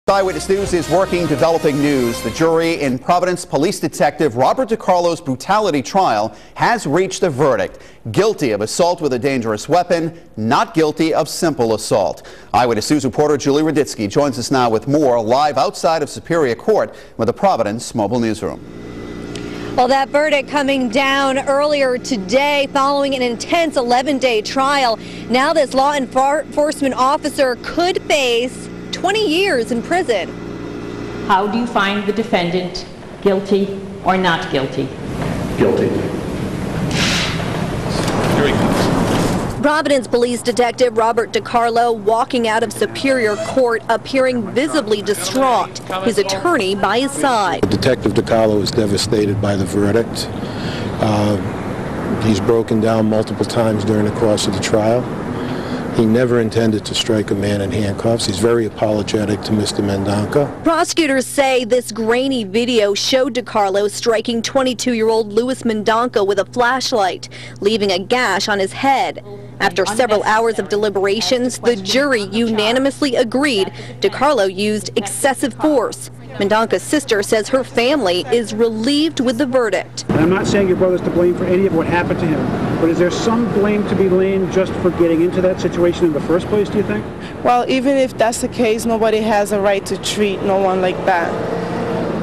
Eyewitness News is working, developing news. The jury in Providence Police Detective Robert Decarlo's brutality trial has reached a verdict. Guilty of assault with a dangerous weapon, not guilty of simple assault. Eyewitness News reporter Julie Raditsky joins us now with more, live outside of Superior Court with the Providence Mobile Newsroom. Well, that verdict coming down earlier today following an intense 11-day trial. Now this law enforcement officer could face 20 years in prison. How do you find the defendant guilty or not guilty? Guilty. Here he comes. Providence Police Detective Robert Decarlo walking out of Superior Court appearing visibly distraught, his attorney by his side. Detective Decarlo is devastated by the verdict. He's broken down multiple times during the course of the trial. He never intended to strike a man in handcuffs. He's very apologetic to Mr. Mendonca. Prosecutors say this grainy video showed Decarlo striking 22-year-old Louis Mendonca with a flashlight, leaving a gash on his head. After several hours of deliberations, the jury unanimously agreed Decarlo used excessive force. Mendonca's sister says her family is relieved with the verdict. And I'm not saying your brother's to blame for any of what happened to him, but is there some blame to be laid just for getting into that situation in the first place, do you think? Well, even if that's the case, nobody has a right to treat no one like that.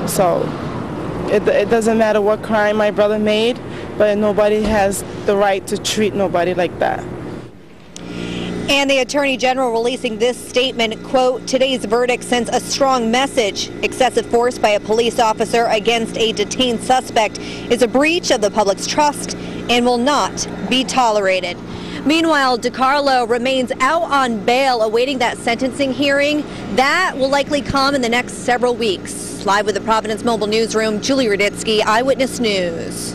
So it doesn't matter what crime my brother made, but nobody has the right to treat nobody like that. And the Attorney General releasing this statement, quote, "Today's verdict sends a strong message. Excessive force by a police officer against a detained suspect is a breach of the public's trust and will not be tolerated." Meanwhile, Decarlo remains out on bail awaiting that sentencing hearing. That will likely come in the next several weeks. Live with the Providence Mobile Newsroom, Julie Raditsky, Eyewitness News.